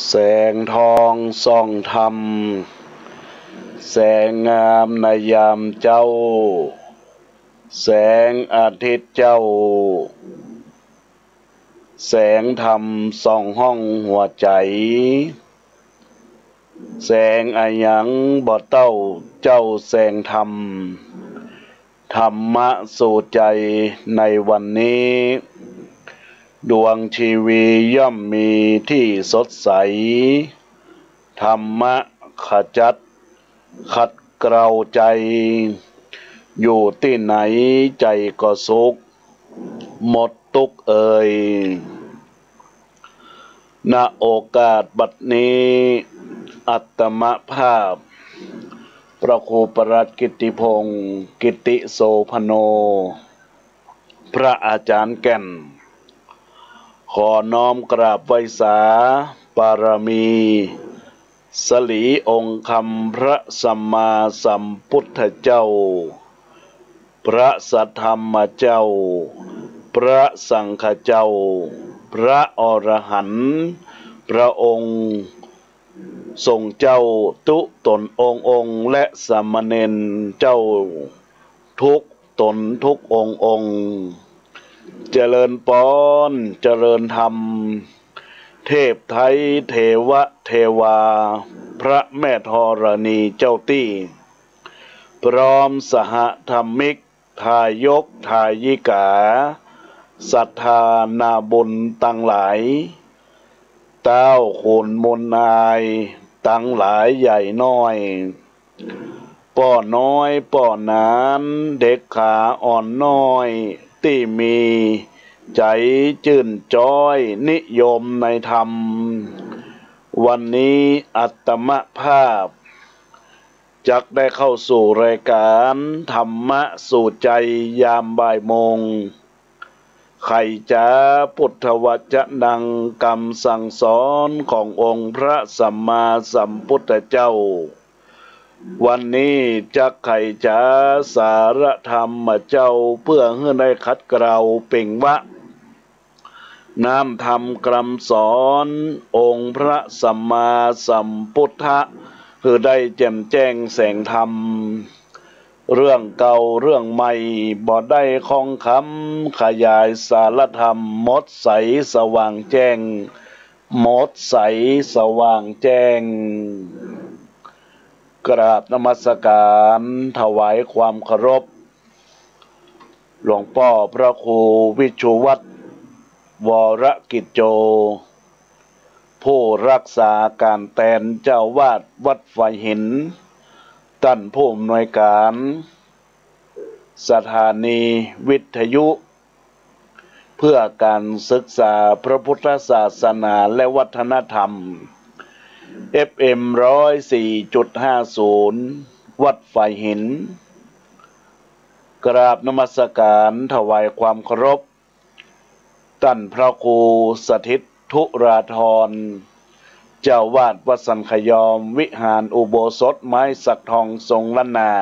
แสงทองส่องธรรมแสงงามในยามเจ้าแสงอาทิตย์เจ้าแสงธรรมส่องห้องหัวใจแสงอายังบ่เต้าเจ้าแสงธรรมธรรมะสู่ใจในวันนี้ดวงชีวีย่อมมีที่สดใสธรรมะขจัดขัดเกลาใจอยู่ที่ไหนใจก็สุขหมดทุกข์เอ่ยณโอกาสบัดนี้อัตมภาพพระครูประหลัดกิตติพงศ์กิติโสพโนพระอาจารย์แก่นขอน้อมกราบไหว้สาบารมีสลีองค์คำพระสัมมาสัมพุทธเจ้าพระสัทธรรมเจ้าพระสังฆเจ้าพระอรหันต์พระองค์ทรงเจ้าทุตนองค์และสามเณรเจ้าทุกตนทุกองค์เจริญปอนเจริญธรรมเทพไทยเทวะเทวาพระแม่ธรณีเจ้าตี้พร้อมสหธรรมิกทายกทายิกาศรัทธานาบุญตั้งหลายเต้าขุนมนนายตั้งหลายใหญ่น้อยป้อน้อยป้อนานเด็กขาอ่อนน้อยที่มีใจจื่นจ้อยนิยมในธรรมวันนี้อัตมภาพจักได้เข้าสู่รายการธรรมะสู่ใจยามบ่ายโมงใครจะพุทธวจนังคำสั่งสอนขององค์พระสัมมาสัมพุทธเจ้าวันนี้จักไขจะสารธรรมเจ้าเพื่อให้ได้คัดเกลาเป่งวะน้ำธรรมกรรมสอนองค์พระสัมมาสัมพุทธะคือได้แจ่มแจ้งแสงธรรมเรื่องเก่าเรื่องใหม่บ่ได้คองคำขยายสารธรรมหมดใสสว่างแจ้งหมดใสสว่างแจ้งกราบนมัสการถวายความเคารพหลวงพ่อพระครูวิชุวัฒน์วรกิจโจผู้รักษาการแทนเจ้าวาดวัดไฟหินท่านผู้อำนวยการสถานีวิทยุเพื่อการศึกษาพระพุทธศาสนาและวัฒนธรรม FM 104.50 วัดไฟหินกราบนมัสการถวายความเคารพท่านพระครูสถิตธุราธรเจ้าวาดวัดสันขยอมวิหารอุโบสถไม้สักทองทรงล้านนา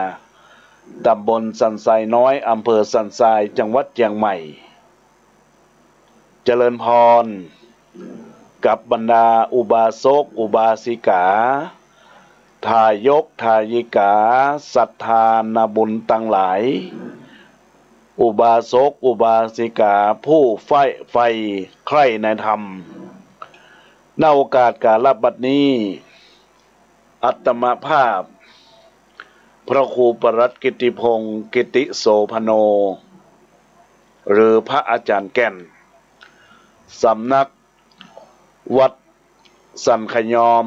ตำบลสันทรายน้อยอำเภอสันทรายจังหวัดเชียงใหม่เจริญพรกับบรรดาอุบาสกอุบาสิกาทายกทายิกาศรัทธานาบุญตั้งหลายอุบาสกอุบาสิกาผู้ใฝ่ใคร่ในธรรมณโอกาสกาลบัดนี้อัตมภาพพระครูประหลัดกิตติพงศ์กิติโสพโนหรือพระอาจารย์แก่นสำนักวัดสันขยอม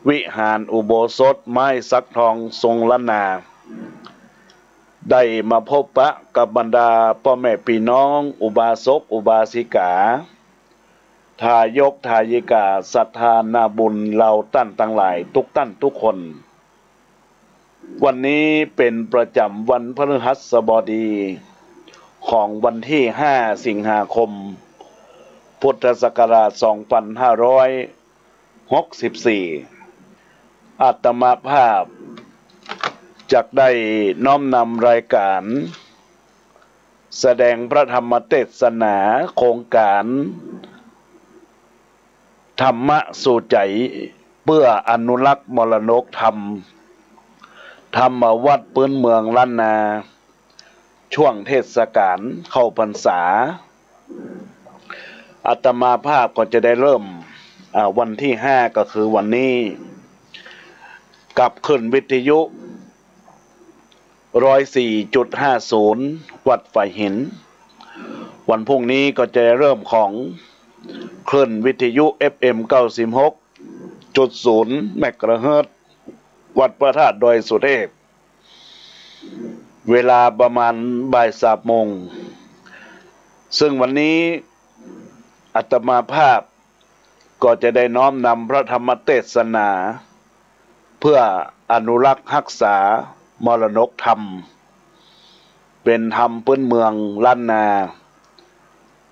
วิหารอุโบสถไม้สักทองทรงล้านนาได้มาพบปะกับบรรดาพ่อแม่พี่น้องอุบาสกอุบาสิกาทายกทายิกาศรัทธานาบุญเราท่านทั้งหลายทุกท่านทุกคนวันนี้เป็นประจำวันพฤหัสบดีของวันที่5 สิงหาคมพุทธศักราช 2564 อาตมาภาพจักได้น้อมนำรายการแสดงพระธรรมเทศนาโครงการ ธรรมะสู่ใจเพื่ออนุรักษ์มรดกธรรมธรรมวัดพื้นเมืองล้านนาช่วงเทศกาลเข้าพรรษาอาตมาภาพก็จะได้เริ่มวันที่5ก็คือวันนี้กับขึ้นวิทยุ104.50วัดไฟหินวันพรุ่งนี้ก็จะเริ่มของคลื่นวิทยุ FM 96.0 เมกะเฮิรตซ์วัดพระธาตุดอยสุเทพเวลาประมาณบ่าย3 โมงซึ่งวันนี้อาตมาภาพก็จะได้น้อมนำพระธรรมเทศนาเพื่ออนุรักษ์รักษามรดกธรรมเป็นธรรมพื้นเมืองล้านนา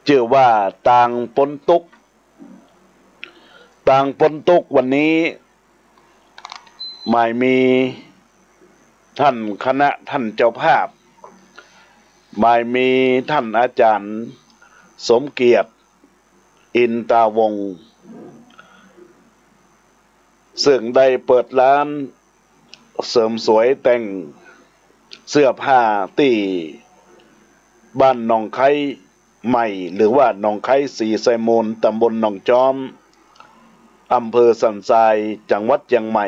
ชื่อว่าต่างปนตุกวันนี้หมายมีท่านคณะท่านเจ้าภาพหมายมีท่านอาจารย์สมเกียรติอินตาวงศ์ซึ่งได้เปิดร้านเสริมสวยแต่งเสื้อผ้าที่บ้านหนองไคใหม่หรือว่าหนองไคศรีไซมูลตำบลหนองจอมอำเภอสันทรายจังหวัดเชียงใหม่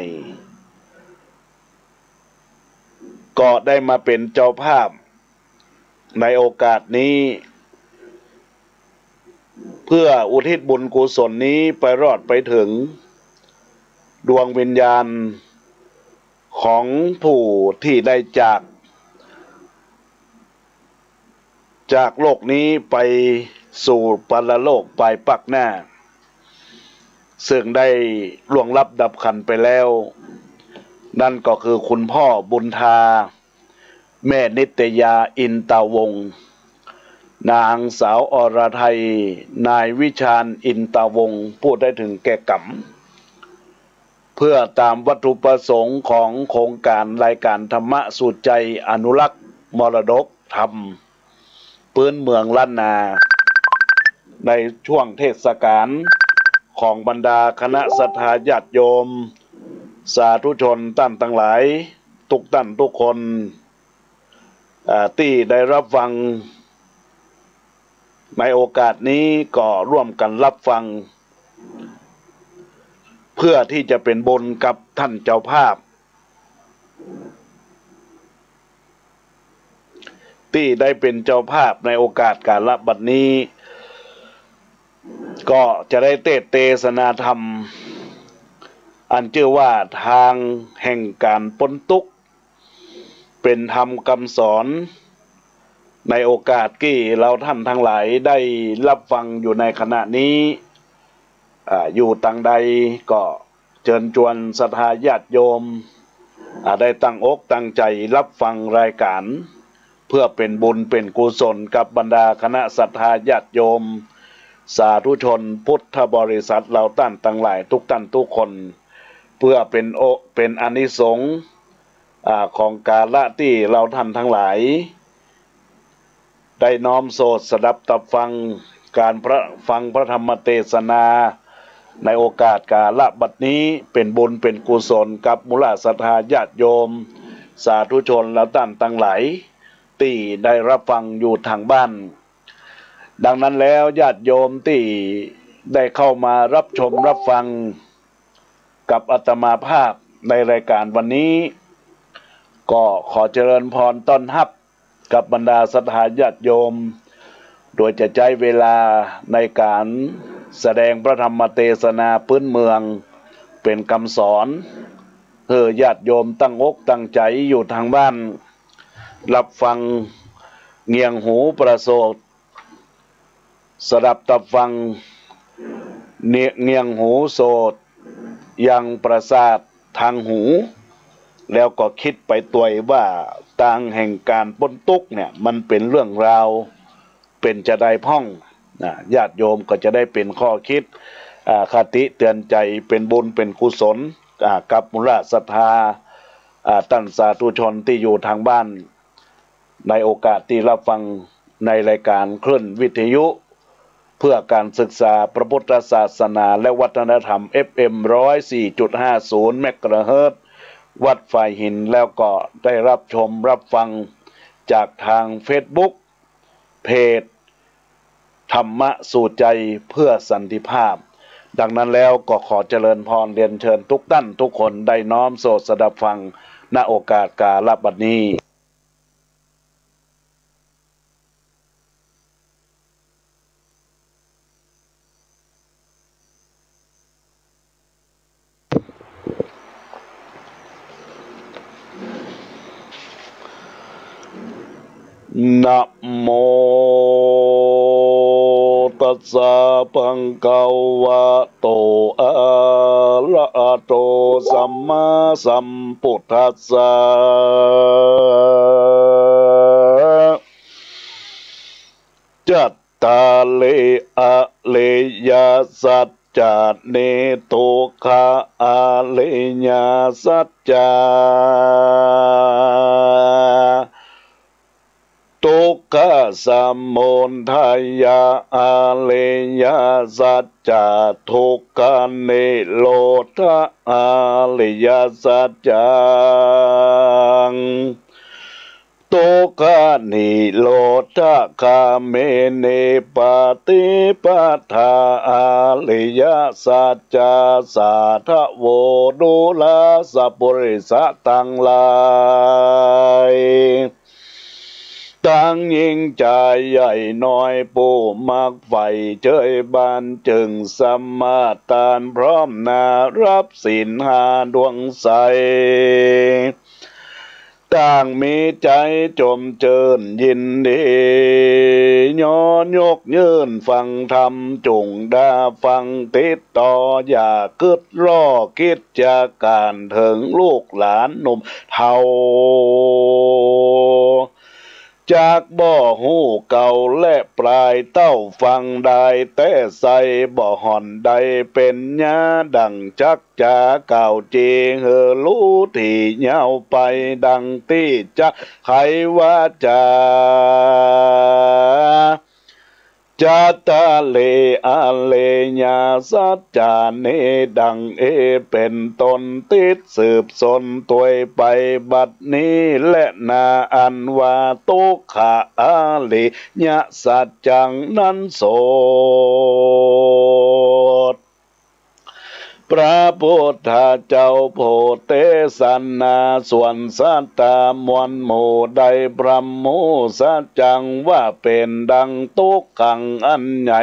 ก็ได้มาเป็นเจ้าภาพในโอกาสนี้เพื่ออุทิศบุญกุศลนี้ไปรอดไปถึงดวงวิญญาณของผู้ที่ได้จากโลกนี้ไปสู่ปรโลกปลายปักหน้าซึ่งได้ล่วงลับดับขันไปแล้วนั่นก็คือคุณพ่อบุญธาแม่นิตยาอินตาวงศ์นางสาวอรไทยนายวิชาญอินตาวงศ์ผู้ได้ถึงแก่กรรมเพื่อตามวัตถุประสงค์ของโครงการรายการธรรมะสู่ใจอนุรักษ์มรดกธรรมพื้นเมืองล้านนาในช่วงเทศกาลของบรรดาคณะศรัทธาญาติโยมสาธุชนท่านทั้งหลายทุกท่านทุกคนที่ได้รับฟังในโอกาสนี้ก็ร่วมกันรับฟังเพื่อที่จะเป็นบุญกับท่านเจ้าภาพที่ได้เป็นเจ้าภาพในโอกาสการละบัดนี้ก็จะได้เทศนาธรรมอันชื่อว่าทางแห่งการพ้นทุกข์เป็นธรรมคำสอนในโอกาสที่เราท่านทั้งหลายได้รับฟังอยู่ในขณะนี้อยู่ต่างใดก็เชิญชวนศรัทธาญาติโยมได้ตั้งอกตั้งใจรับฟังรายการเพื่อเป็นบุญเป็นกุศลกับบรรดาคณะศรัทธาญาติโยมสาธุชนพุทธบริษัทเราท่านทั้งหลายทุกท่านทุกคนเพื่อเป็นอานิสงส์ของกาละที่เราท่านทั้งหลายได้น้อมโสดสดับตับฟังการฟังพระธรรมเทศนาในโอกาสกาละบัดนี้เป็นบุญเป็นกุศลกับมุลศรัทธาญาติโยมสาธุชนและท่านทั้งหลายที่ได้รับฟังอยู่ทางบ้านดังนั้นแล้วญาติโยมที่ได้เข้ามารับชมรับฟังกับอาตมาภาพในรายการวันนี้ก็ขอเจริญพรต้อนรับกับบรรดาศรัทธาญาติโยมโดยจะใช้เวลาในการแสดงพระธรรมเทศนาพื้นเมืองเป็นคำสอนเพื่อญาติโยมตั้งอกตั้งใจอยู่ทางบ้านรับฟังเงียงหูประโสดสดับตับฟังเงียงหูโสดยังประสาททางหูแล้วก็คิดไปตัวว่าทางแห่งการพ้นทุกข์เนี่ยมันเป็นเรื่องราวเป็นจะได้พ่องญาติโยมก็จะได้เป็นข้อคิดคติเตือนใจเป็นบุญเป็นกุศลกับมุลศรัทธาท่านสาธุชนที่อยู่ทางบ้านในโอกาสที่รับฟังในรายการคลื่นวิทยุ พื่อการศึกษาพระพุทธศาสนาและวัฒนธรรม FM 104.50 เมกะเฮิรตซ์วัดฝ่ายหินแล้วก็ได้รับชมรับฟังจากทาง Facebook เพจธรรมะสู่ใจเพื่อสันติภาพดังนั้นแล้วก็ขอเจริญพรเรียนเชิญทุกท่านทุกคนได้น้อมโสดสดับฟังณโอกาสกาลบัดนี้นะโมตัสสะภะคะวะโตอะระหะโตสัมมาสัมพุทธัสสะจัตตาเลอะเลยาสัจจาเนโตคาอะเลยาสัจจาทุกขสมุทัยยาอะเลยาสัจจาทุกขเนโรธอะเลยาสัจจังทุกขานิโรธคาเมเนปฏิปทาอะริยสัจจาสาทะโวดุลาสัพพุริสะตังหลายตั้งยิ่งใจใหญ่น้อยผู้มักใฝ่เจยบานจึงสมมาทานพร้อมนารับศีลห้าดวงใสต่างมีใจจมเจิญยินดีย้อนยกยืนฟังธรรมจงดาฟังติดต่ออย่ากึดรอคิดจากการถึงลูกหลานหนุ่มเฒ่าจากบ่อหูเก่าและปลายเต้าฟังได้แต่ใส่บ่อห่อนใดเป็นญาดังจักจาก่าวเจเฮอรู้ที่เหย้าไปดังที่จะไขว่าจาจัตตาเลอะเลญาสัจจาเนดังเป็นตนติดสืบสนตัวยไปบัดนี้และนาอันว่าทุกขะอะลิญะสัจจังนั้นโสดพระพุทธเจ้าโพเตสันนาส่วนสัตตามวลหมู่ใดพระโมสัจจังว่าเป็นดังทุกขังอันใหญ่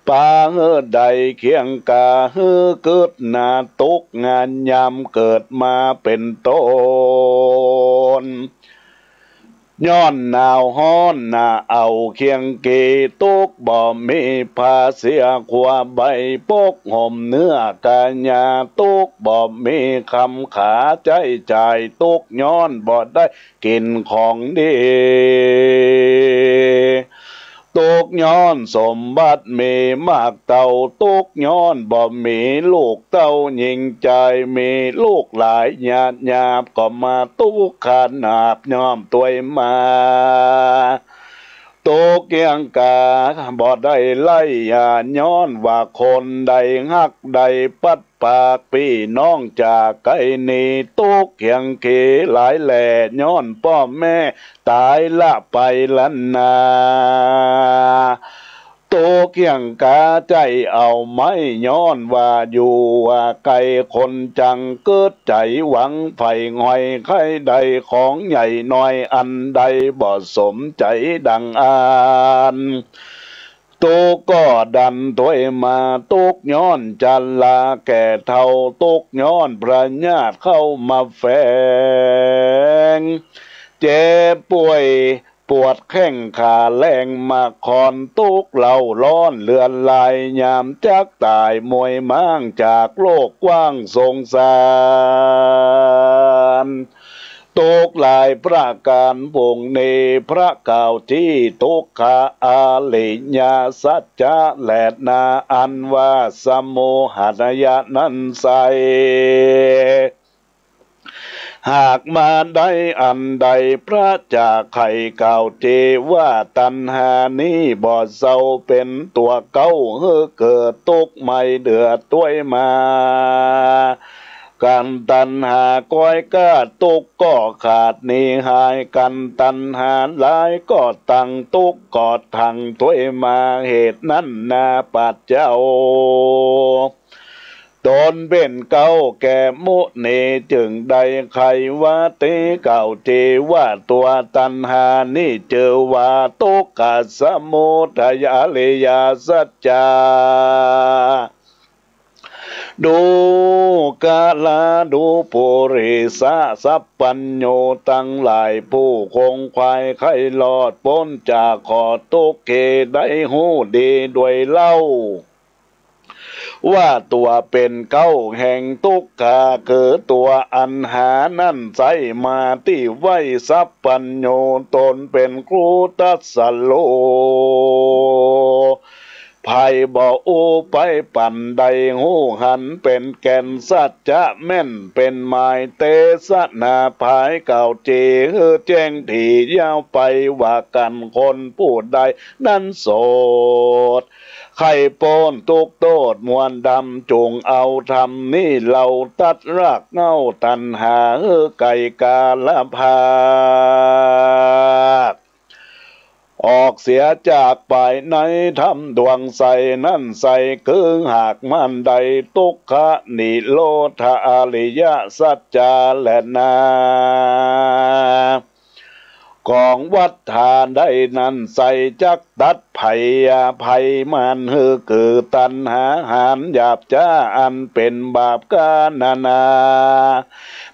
ปาเฮือใดเคียงกาเฮือเกิดนาทุกงานยามเกิดมาเป็นต้นย้อนหนาวฮ้อนหนาเอาเคียงกีตุกบ่มีภาเสียขวาใบปกห่มเนื้อกาญาตุกบ่มีคำขาใจจ่ายตุกย้อนบ่ได้กินของดีตุกย้อนสมบัติมีมากเต่าตุกย้อนบ่มีลูกเต่ายิงใจมีลูกหลายญาติญาบก็มาตุกขานาบย้อมตัวมาตุกเกียงกาบ่ได้ไล่ยาย้อนว่าคนใดฮักใดปัดปากพี่น้องจากไกลนี้ตุกเกียงเกหลายแหล่ย้อนพ่อแม่ตายละไปลันนาโตเกียงกาใจเอาไม่ย้อนว่าอยู่ว่าไกลคนจังเกิดใจหวังไฟง่อยใครใดของใหญ่น้อยอันใดบ่สมใจดังอ่านตุกก็ดันถอยมาตุกย้อนจันลาแก่เท่าตุกย้อนพระญาติเข้ามาแฝงเจ็บป่วยปวดแข้งขาแรงมาคอนตุกเหล่าร้อนเลือนลายยามจักตายมวยมั่งจากโลกกว้างสงสารตุกหลายประการวงเนพระเก่าที่ตุกขาอาลิญาสัจจะแหลดนาอันว่าสมุหัตยะนั้นใส หากมาได้อันใดพระจากไข่เก่าเจว่าตัณหานี้บ่เศร้าเป็นตัวเก้าเฮือเกิดตุกไม่เดือดต้วยมากันตัณหาก้อยก้าตุกก็ขาดนิหายกันตัณหาหลายก็ตั้งตุกกอดทังต้วยมาเหตุนั้นนาปัจเจ้าตนเป็นเก่าแก่มุเนจึงได้ใครว่าเตเก่าเจว่าตัวตัณหานี่เจอว่าตุกขสมุทัยเลยาสัจจาดูกาลาดูปุริสาสัพปัญโยตั้งหลายผู้คงควายไข่หลอดพ้นจากขอตุกเกได้หูดีด้วยเล่าว่าตัวเป็นเก้าแห่งทุกขาเกิดตัวอันหานั่นใส่มาที่ไว้สัพปัญโยตนเป็นครูตัสสโลภัยบ่อูไปปั่นใดหูหันเป็นแก่นสัจจะแม่นเป็นหมายเตสนาภายเก่าเจเฮอแจ้งที่ยาวไปว่ากันคนผู้ใดนั้นโสดไข่โปนตุกโตดมวนดำจงเอาทำนี่เราตัดรากเงาตันหาไก่กาละพาออกเสียจากไปในทำดวงใสนั่นใสกึ่งหากมันใดตุกขะนิโรธาอริยสัจจาและนากองวัฏฐานได้นั้นใส่จักตัดภัยภัยมันฮือคือตัณหาหานหยาบจ้าอันเป็นบาปกานา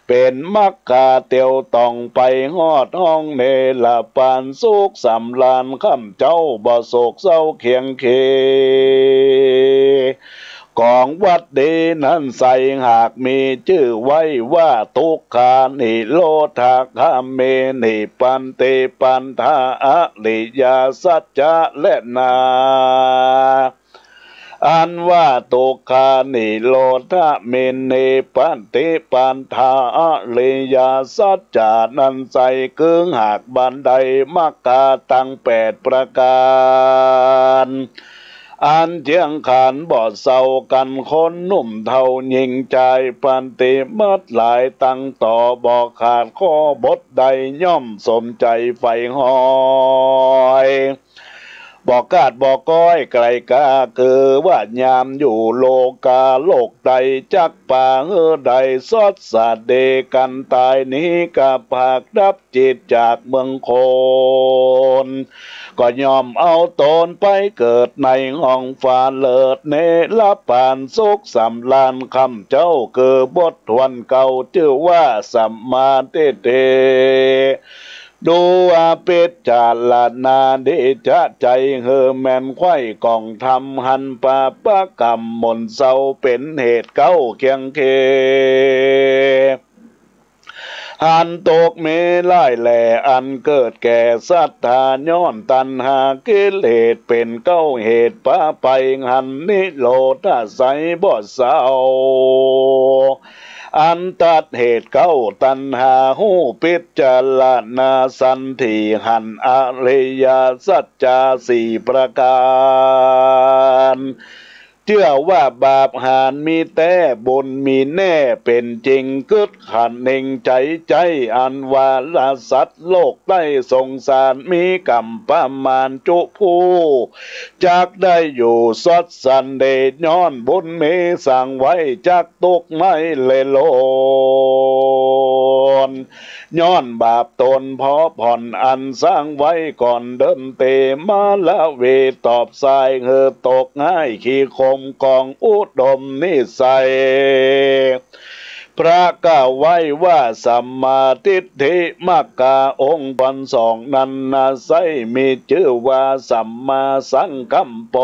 เป็นมักกาเตียวต้องไปฮอดห้องเนลปานสุขสำลานข้ามเจ้าบ่โศกเศร้าเคียงเคกองวัดดีนั้นใส่หากมีชื่อไว้ว่าทุกขานิโรธาคาเมนิปันเตปันทาอริยสัจจะและนาอันว่าทุกขานิโรธาเมนิปันเตปันทาอริยสัจจะนั้นใส่กึ่งหากบันไดมักกาตั้ง8ประการอันเจียงขานบอดเศร้ากันคนหนุ่มเท่ายิงใจปันติมัดหลายตั้งต่อบอกขาดข้อบทใดย่อมสมใจไฟหอยบอกกาดบอกก้อยไกลกาเกือว่ายามอยู่โลกาโลกใดจักป่าใดสดสาเดกันตายนี้กับภาคดับจิตจากเมืองโคนก็ยอมเอาตนไปเกิดในห้องฟ้าเลิศเนรปานสุขสำลานคำเจ้าเกิดบททวนเก่าชื่อว่าสัมมาเตเตดูอาปิจจาลานาเดชะใจเฮอแมนไข่กองทำหันปาปะกรรมมนเศร้าเป็นเหตุเก้าเคียงเคอันตกเมล่ายแหล่อันเกิดแก่สัทธาย้อนตันหากิเลสเป็นเก้าเหตุปะไปหันนิโรธาใสบ่เศร้าอันตัดเหตุเก้าตันหาหูปิจารณาสันติหันอริยสัจจา4ประการเชื่อว่าบาปหานมีแต่บุญมีแน่เป็นจริงกึดขันเน่งใจใจอันว่าละสัตว์โลกได้สงสารมีกรรมประมาณจุผู้จากได้อยู่สดสันเดชย้อนบุญมีสั่งไว้จากตุกไม่เลโลนย้อนบาปตนพอผ่อนอันสร้างไว้ก่อนเดินเตมาละเวตอบสายเฮอตกง่ายขี้คมกองอุดมนิสัยพระกล่าวไว้ว่าสัมมาทิฏฐิมักกาองค์ปันสองนั้นนาไซมีชื่อว่าสัมมาสังกัมโป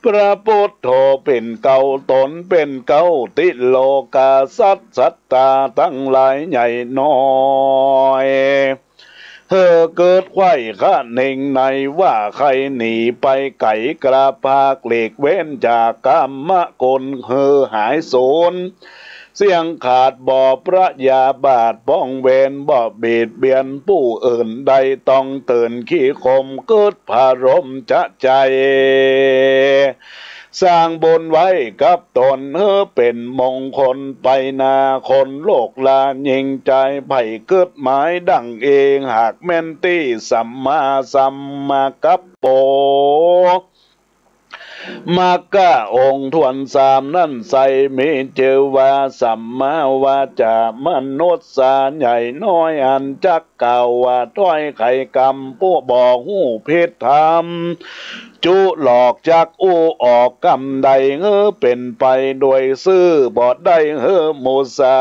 พระพุทโธเป็นเก่าตนเป็นเก่าติโลกาสัตตาทั้งหลายใหญ่น้อยเธอเกิดไข้ข้าหนึ่งในว่าใครหนีไปไก่กระพากเล็กเว้นจากกรรมกลเธอหายสูญ เสียงขาดบ่ประยาบาทป้องเวนบ่เบียดเบียนผู้อื่นใดต้องตื่นขี้คมเกิดพารมจะใจสร้างบุญไว้กับตนเพื่อเป็นมงคลไปนาคนโลกลายิ่งใจไผ่เกิดหมายดังเองหากแม่นตี้สัมมาสัมมากัปโปมากะองค์ทวนสามนั่นใส่มีเจอว่าสัมมาวาจามนุษย์สาใหญ่น้อยอันจักเก่าว่าถ้อยไข่กรรมผู้บอกหูเพศธรรมจุหลอกจากอู้ออกกำใดเป็นไปโดยซื่อบอดได้มุสา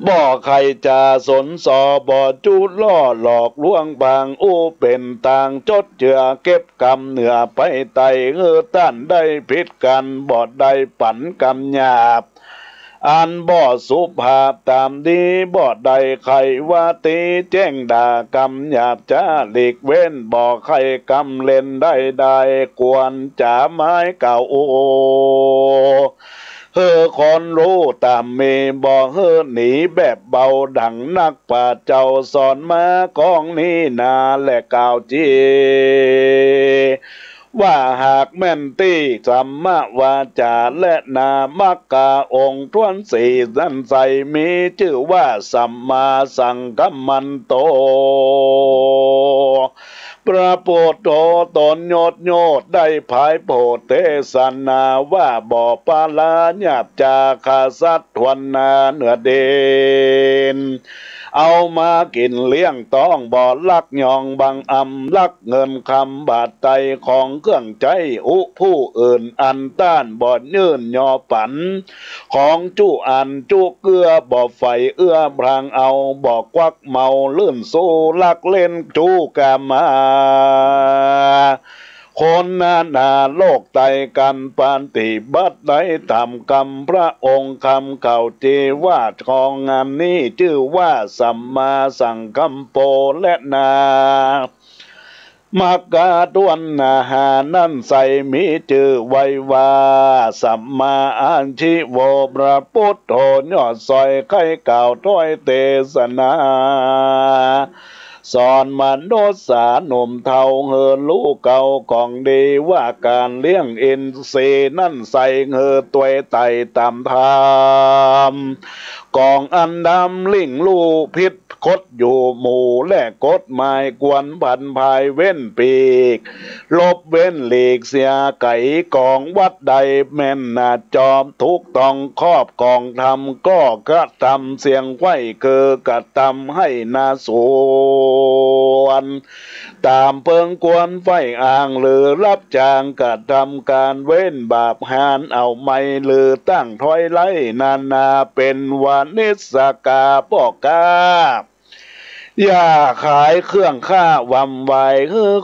บ่ใครจะสนสอบ่จุล่อหลอกลวงบางอู้เป็นต่างจดเจือเก็บกรรมเหนือไปไตต้านได้ผิดกันบ่ได้ปั่นกรรมหยาบอันบ่สุภาพตามดีบ่ได้ใครว่าตีแจ้งด่ากรรมหยาบจะหลีกเว้นบ่ใครกรรมเล่นได้กวนจะไม้เก่าโอคนรู้ตามมีบ่หนีแบบเบาดังนักป่าเจ้าสอนมากองนี้นาและกล่าวจีว่าหากแม่นตี้สัมมาวาจาและนามักกาองค์ทวนสี่นั้นใสมีชื่อว่าสัมมาสังกัมมันโตพระโพธิ์โตตนโยดโยดได้ภายโพธิเทศนาว่าบ่อปาลาญาบจาคาสัตทวนนาเนื้อเด่นเอามากินเลี้ยงต้องบ่อลักยองบังอำลักเงินคำบาทไตของเครื่องใจอุผู้อื่นอันต้านบ่อยื่นยอปันของจู้อันจู้เกือบ่อไฟเอื้อพรางเอาบ่อกวักเมาลื่นสู้ลักเล่นจู้กามาคนนาโลกไตกันปานติบัติได้ทำกรรมพระองค์คำเก่าจีว่าของงานนี้ชื่อว่าสัมมาสังกัมโปและนามักกาด้วนนาหานั่นใส่มีชื่อไว้ว่าสัมมาอัญชิโวพระพุทโธยอดซอยไข่เก่าถ้อยเทศนาสอนมันโนสาหนุ่มเทาลูกเก่าของดีว่าการเลี้ยงอินทรีนั่นใส่ตัวไต่ตามธรรมกองอันดำลิ่งลูกพิษคดอยู่หมู่และกฎหมายกวนพันภายเว้นปีกลบเว้นหลีกเสียไก่กองวัดใดแม่นนาจอมทุกต้องครอบกองทำก็กระทำเสียงไว้คือกระทำให้นาสูนตามเพิงกวนไฟอ่างหรือรับจางกระทำการเว้นบาปหานเอาไม่หรือตั้งถอยไล่นาเป็นวานิสกาปอกาอย่าขายเครื่องฆ่าวำไว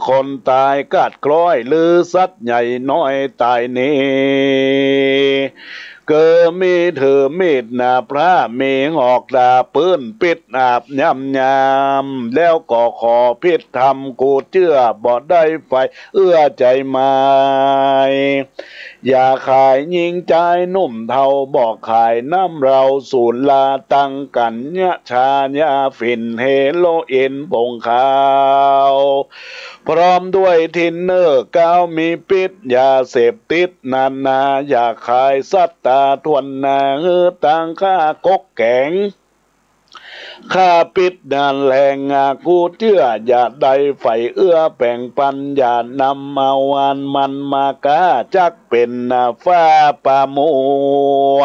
คนตายกัดกล้อยหรือสัตว์ใหญ่น้อยตายนี้เกิดมีเธอมีดนาพระมีหอกดาปืนปิดอาบยำยำแล้วก็ขอพิษทำกูเชื่อบ่ได้ไฟเอื้อใจไม่อย่าขายยิงใจนุ่มเทาบอกขายน้ำเราสูนลาตังกันยะชาญาฝิ่นเฮโรอีนผงขาวพร้อมด้วยทินเนอร์ก้าวมีพิษยาเสพติดนาอย่าขายสัตตาทวนนาตังข้ากกแกงข้าปิดนานแหลงกูเชื่ออย่าได้ไฟเอื้อแบ่งปันอย่านำเอาอันมันมากาจักเป็นฟ้าป่ามัว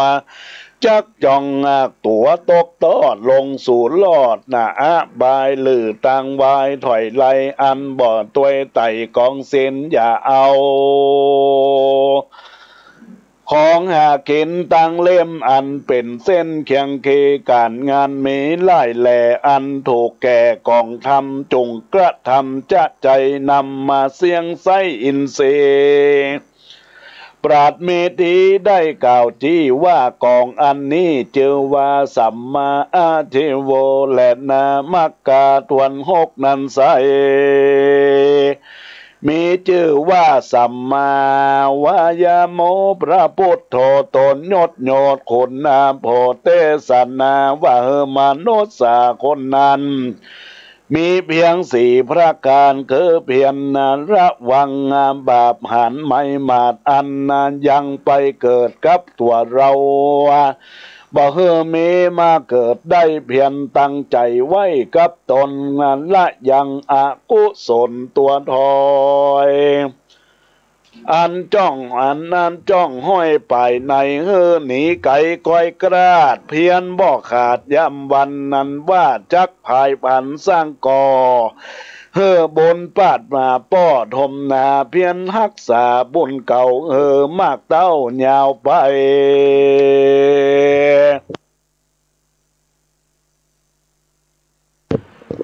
จักจองตัวตกตอดลงสู่ลอดบายหรือตังวายถอยไหลอันบ่อตัวไต่กองเส้นอย่าเอาของหากินตั้งเล่มอันเป็นเส้นเคียงเคการงานมีไล่แหล่อันถูกแก่กองทำจงกระทำจะใจนำมาเสียงไส้อินเสปราดเมธีได้กล่าวที่ว่ากองอันนี้เจอว่าสัมมาอาทิโวและนามักกาทวนหกนันไส มีชื่อว่าสัมมาวายโมพระพุทโธตนยศโยดคุณนาโพเตสันนาว่ามนุษย์สาคนนั้นมีเพียงสี่ประการคือเพียรระวังบาปหันไม่มาดอันนั้นยังไปเกิดกับตัวเราบ่เฮมีมาเกิดได้เพียรตั้งใจไว้กับตนละยังอกุศลตัวถอยอันจ้องอันนั้นจ้องห้อยไปในหนีไก่ก้อยกราดเพียนบ่ขาดย่ำวันนั้นว่าจักภายผันสร้างก่อบนปาดมาป้อทมนาเพียนรักษาบุญเก่ามากเต้ายาวไป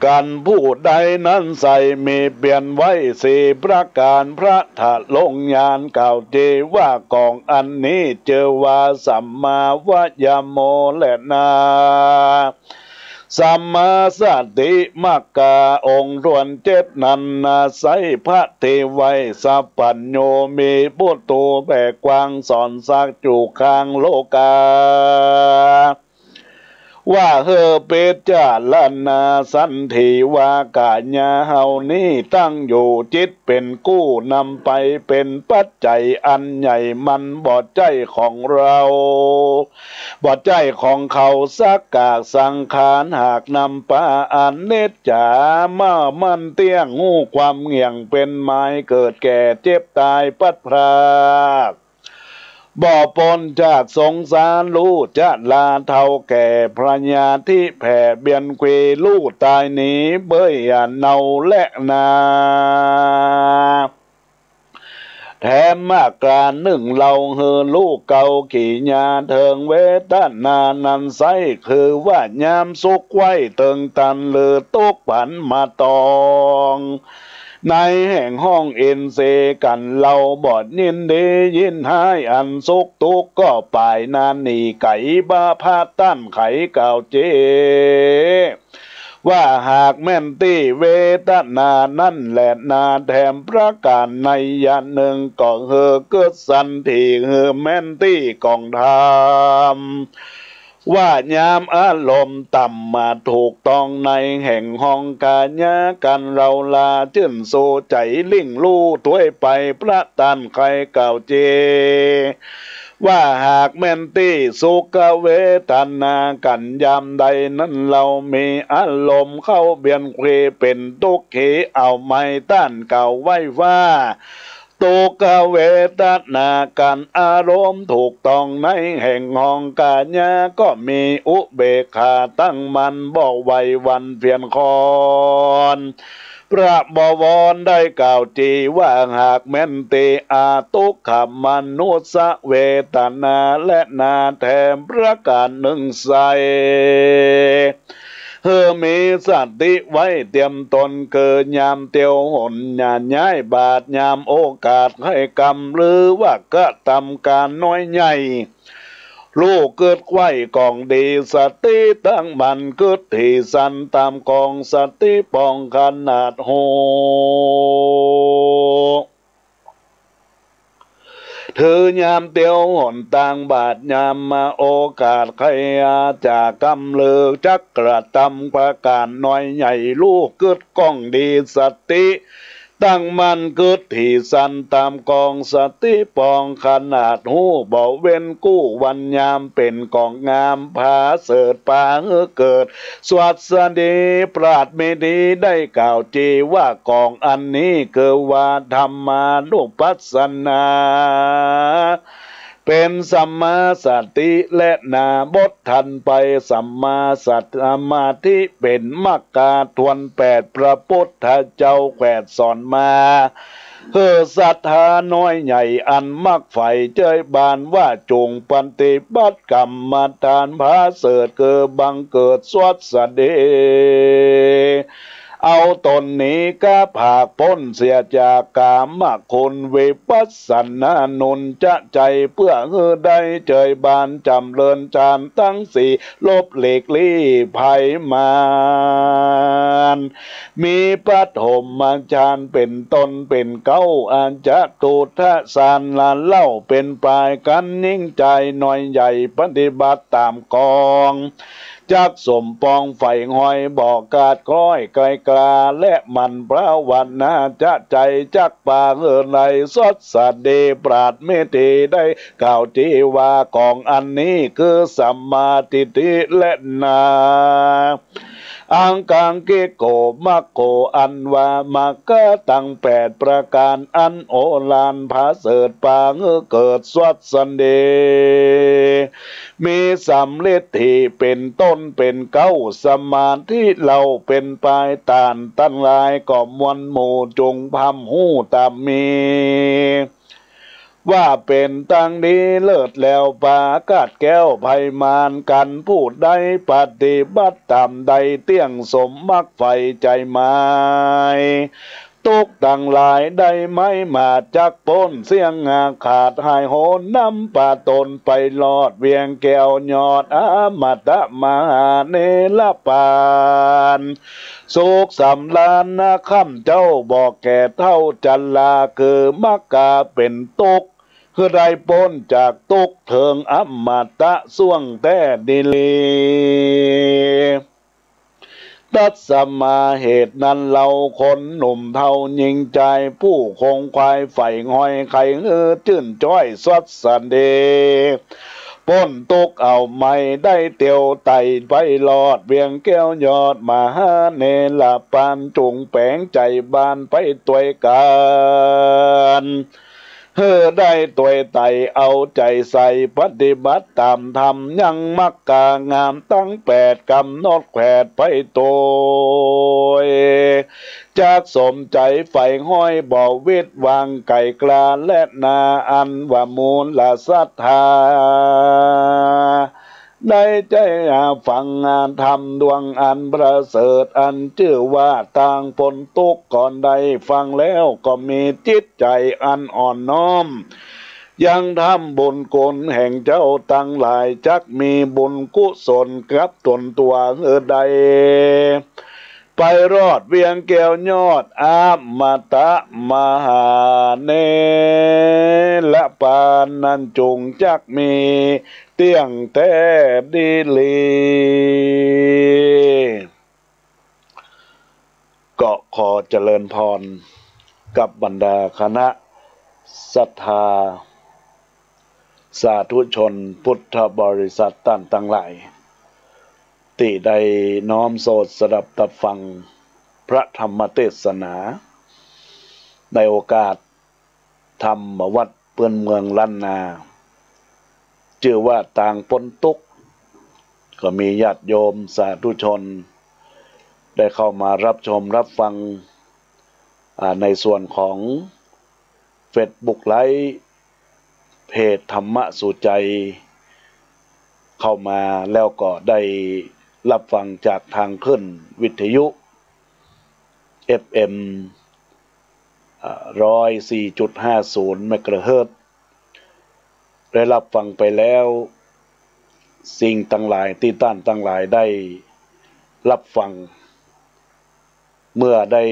การผู้ใดนั้นใส่มีเปลี่ยนไว้สี่ประการพระถะลงยานกล่าวเจว่ากองอันนี้เจอว่าสัมมาวายโมและนาสัมมาสติมักกาองค์รวนเจ็ดนันนาไสพระเทไวสัพปัญโยมีพุทโธแบกกวางสอนสักจูคางโลกาว่าเปจาลนาสันทีว่ากาญาเฮานี้ตั้งอยู่จิตเป็นกู้นำไปเป็นปัจจัยอันใหญ่มันบ่ใจของเราบ่ใจของเขาสักกากสังขารหากนำปาอันเนจจามามันเตี้ยงงูความเงี่ยงเป็นไม้เกิดแก่เจ็บตายปัดพรากบ่ปนจากสงสารลูกจะลาเท่าแก่พระญาที่แผ่เบียนเกวลูกตายหนีเบื่อเนาและนาแถมมากการหนึ่งเราลูกเก่ากี่ญาเถิงเวทนานันไซคือว่ายามสุขไว้เติงตันเลือตกผันมาตองในแห่งห้องเอ็นเซกันเราบอดยินดียินให้อันสุกทุกก็ป่ายนานนี่ไก่บ้าพาตั้นไขเก่าเจว่าหากแม่นตี้เวทนานั่นแหละนาแถมประการในยานหนึ่งก็เกิดสันทีแม่นตี้กองทำว่ายามอารมณ์ต่ำมาถูกต้องในแห่งห้องกาญากันเราลาจื่นโซใจลิ่งลู่ถวยไปพระตันไขเก่าเจว่าหากแม่นตี้สุขเวทนากันยามใดนั้นเรามีอารมณ์เข้าเบียนเควเป็นตุกเขเอาไม้ต้านเก่าไว้ว่าตุกเวทนาการอารมณ์ถูกต้องในแห่งห้องกาญาก็มีอุเบกขาตั้งมันบอกไว้วันเพียนคอนพระบวรได้กล่าวจีว่าหากแม้นเตอาตุกขมนุสเวทนาและนาแถมประการหนึ่งใสมีสติไว้เตรียมตนเกิดยามเตียวหนยานย้ายบาทยามโอกาสให้กรรมหรือว่าก็ทำการน้อยใหญ่ลูกเกิดไว้กองดีสติตั้งมันเกิดที่สันตามกองสติปองขนาดโหเธอยามเตียวหนต่างบาทยามมาโอกาสใครจากกำเลิกจักกระทำประการน้อยใหญ่ลูกเกิดกองดีสติตั้งมันเกิดที่สันตามกองสติปองขนาดหูบ่เว้นกู้วันยามเป็นกองงามผาเสดปางเกิดสวัสดีปราดเมดีได้กล่าวจีว่ากองอันนี้เกิดว่าธรรมานุปัสสนาเป็นสัมมาสติและนาบททันไปสัมมาสัตมาธิเป็นมรรคาทวนแปดพระพุทธเจ้าแขวดสอนมาศรัทธาน้อยใหญ่อันมักใฝ่เจยบานว่าจงปฏิบัติกรรมฐานพาเสดเกิดบังเกิดสวัสดี เอาตนนี้ก็ผากพ้นเสียจากกามคุณวิปัสสนานุนจะใจเพื่อได้เจยบานจำเริญฌานทั้งสี่ลบหลีกลี่ภัยมารมีปฐมฌานเป็นต้นเป็นเก้าอันจะตูทะสานลานเล่าเป็นปลายกันนิ่งใจหน่อยใหญ่ปฏิบัติตามกองจักสมปองไฟหอยบอกกาดก้อยไกลกลาและมันพระวันนาจะใจจักปากในสดสดเดปราดเมตีได้กล่าวจีว่ากองอันนี้คือสัมมาทิฏฐิและนาอังกังกิโกมักโกอันวามากกะตั้ง8ประการอันโอฬารผาเสดปางเกิดสวัสสันเดมีสำลิดที่เป็นต้นเป็นเก้าสมาธิเราเป็นปลายตานตั้งลายก็มวลหมู่จงพำหูตามมีว่าเป็นตั้งนี้เลิศแล้วปากาดแก้วไพมานกันพูดได้ปฏิบัติตามใดเตี้ยงสมมักไฟใจไม้ตุกต่างหลายได้ไม่มาจักป้นเสียงงาขาดหายโหนนำป่าตนไปลอดเวียงแก้วยอดอมตะมหาเนรปานสุขสำลานนะค่ำเจ้าบอกแก่เท่าจันลาคือมักกาเป็นตุกคือได้พ้นจากตุกเถิงอมตะส่วงแต่ดิลีตัดสมาเหตุนั้นเราคนหนุ่มเท่ายิงใจผู้คงควายไฟงอยไข่จื่นจ้อยสดสันเดป้นตุกเอาไม่ได้เตียวไตไปลอดเวียงแก้วยอดมหาเนรปานจุงแปงใจบานไปตัวยกันได้ตัวไตเอาใจใส่ปฏิบัติตามธรรมยังมักกางามตั้ง8กำหนดแขวดไปตัวจากสมใจไฟห้อยบ่อวิตวางไก่กลาและนาอันว่ามูลละศรัทธาได้ใจฟังงานธรรมดวงอันประเสริฐอันชื่อว่าต่างปนตุกก่อนใดฟังแล้วก็มีจิตใจอันอ่อนน้อมยังทำบุญกุศลแห่งเจ้าตั้งหลายจักมีบุญกุศลกับตนตัวใดไปรอดเวียงแก้วยอดอมตะมหาเนรปานนั้นจงจักมีเตี้ยงแต่ดีลีก็ขอเจริญพรกับบรรดาคณะศรัทธาสาธุชนพุทธบริษัทต่างหลายที่ได้น้อมโสดสดับตับฟังพระธรรมเทศนาในโอกาสธรรมวัดเปื้อนเมืองล้านนาชื่อว่าต่างปนตุกก็มีญาติโยมสาธุชนได้เข้ามารับชมรับฟังในส่วนของเฟซบุ๊กไลฟ์เพจธรรมะสู่ใจเข้ามาแล้วก็ได้รับฟังจากทางขึ้นวิทยุ FM 104.50 เมกะเฮิรตซ์ได้รับฟังไปแล้วสิ่งต่างหลายที่ต้านต่างหลายได้รับฟังเมื่อได้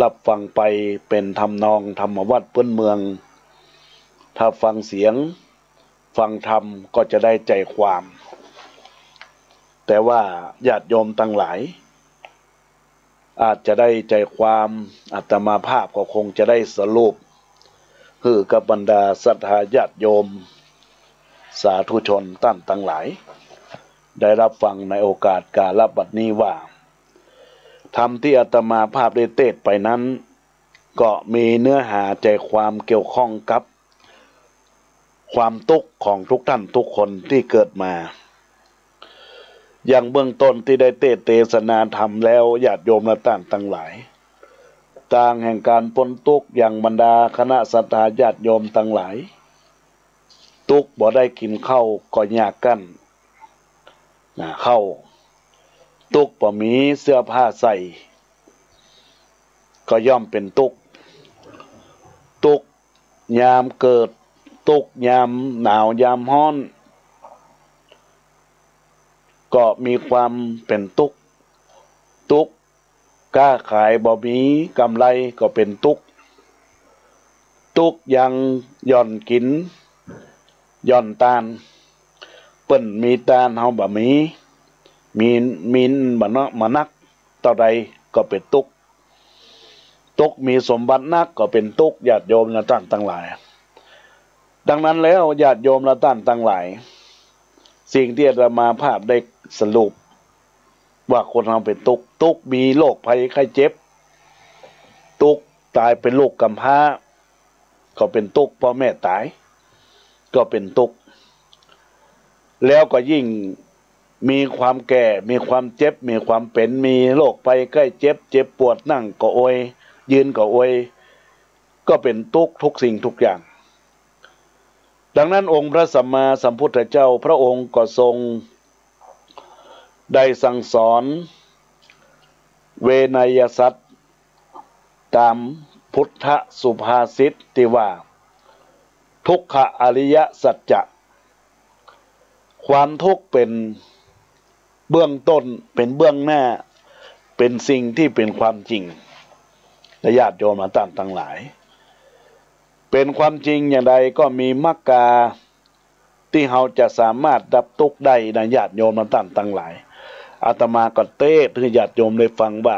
รับฟังไปเป็นทำนองธรรมวัดพื้นเมืองถ้าฟังเสียงฟังธรรมก็จะได้ใจความแต่ว่าญาติโยมต่างหลายอาจจะได้ใจความอาตมาภาพก็คงจะได้สรุปคือกับบรรดาศรัทธาญาติโยมสาธุชนต่างหลายได้รับฟังในโอกาสกาลบัดนี้ว่าธรรมที่อาตมาภาพได้เทศไปนั้นก็มีเนื้อหาใจความเกี่ยวข้องกับความทุกข์ของทุกท่านทุกคนที่เกิดมาอย่างเบื้องต้นที่ได้เทศนาธรรมแล้วญาติโยมและท่านทั้งหลายต่างแห่งการพ้นทุกข์อย่างบรรดาคณะศรัทธาญาติโยมทั้งหลายทุกข์บ่ได้กินข้าวก็ยากกันข้าวทุกข์บ่มีเสื้อผ้าใส่ ก็ย่อมเป็นทุกข์ทุกข์ยามเกิดทุกข์ยามหนาวยามร้อนก็มีความเป็นทุกข์ทุกข์ค้าขายบ่มีกำไรก็เป็นทุกข์ทุกข์ยังย่อนกินย่อนตานเปิ้นมีตานเฮาบ่มีบ่เนาะมานักเท่าใดก็เป็นทุกข์ทุกข์มีสมบัตินักก็เป็นทุกข์ญาติโยมและท่านทั้งหลายดังนั้นแล้วญาติโยมและท่านทั้งหลายสิ่งที่อาตมาภาพได้สรุปว่าคนเราเป็นทุกข์ทุกข์มีโรคภัยไข้เจ็บทุกข์ตายเป็นลูกกำพร้าก็เป็นทุกข์พ่อแม่ตายก็เป็นทุกข์แล้วก็ยิ่งมีความแก่มีความเจ็บมีความเป็นมีโรคภัยไข้เจ็บเจ็บปวดนั่งก็โอยยืนก็โอยก็เป็นทุกข์ทุกสิ่งทุกอย่างดังนั้นองค์พระสัมมาสัมพุทธเจ้าพระองค์ก็ทรงได้สั่งสอนเวนยสัตว์ตามพุทธสุภาษิตที่ว่าทุกขอริยสัจจะความทุกข์เป็นเบื้องต้นเป็นเบื้องหน้าเป็นสิ่งที่เป็นความจริงและญาติโยมทั้งหลายเป็นความจริงอย่างใดก็มีมรรคาที่เราจะสามารถดับทุกข์ได้นะญาติโยมทั้งหลายอาตมาก็เทศน์ให้ญาติโยมได้ฟังว่า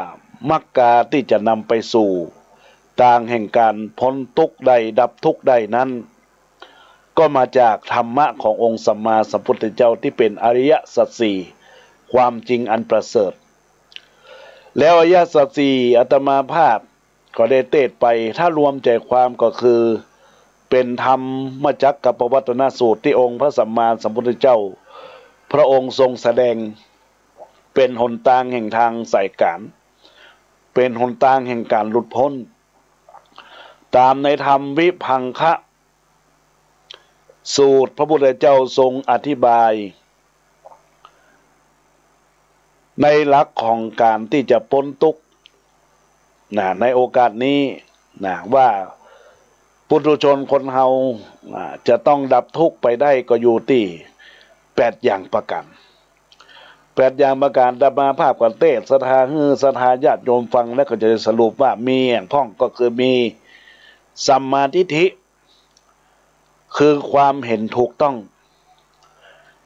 มรรคาที่จะนำไปสู่ทางแห่งการพ้นทุกข์ได้ดับทุกข์ได้นั้นก็มาจากธรรมะขององค์สัมมาสัมพุทธเจ้าที่เป็นอริยสัจสี่ความจริงอันประเสริฐแล้วอริยสัจสี่อาตมาภาพก็ได้เทศน์ไปถ้ารวมใจความก็คือเป็นธรรมจักรกับปวัตตนสูตรที่องค์พระสัมมาสัมพุทธเจ้าพระองค์ทรงแสดงเป็นหนทางแห่งทางสายกลางเป็นหนทางแห่งการหลุดพ้นตามในธรรมวิพังคะสูตรพระพุทธเจ้าทรงอธิบายในหลักของการที่จะพ้นทุกข์ในโอกาสนี้ว่าปุถุชนคนเฮาจะต้องดับทุกข์ไปได้ก็อยู่ที่8อย่างประการ8อย่างประการอาตมาภาพกันเทศน์ศรัทธาญาติโยมฟังแล้วก็จะสรุปว่ามีอย่างพ้องก็คือมีสัมมาทิฏฐิคือความเห็นถูกต้อง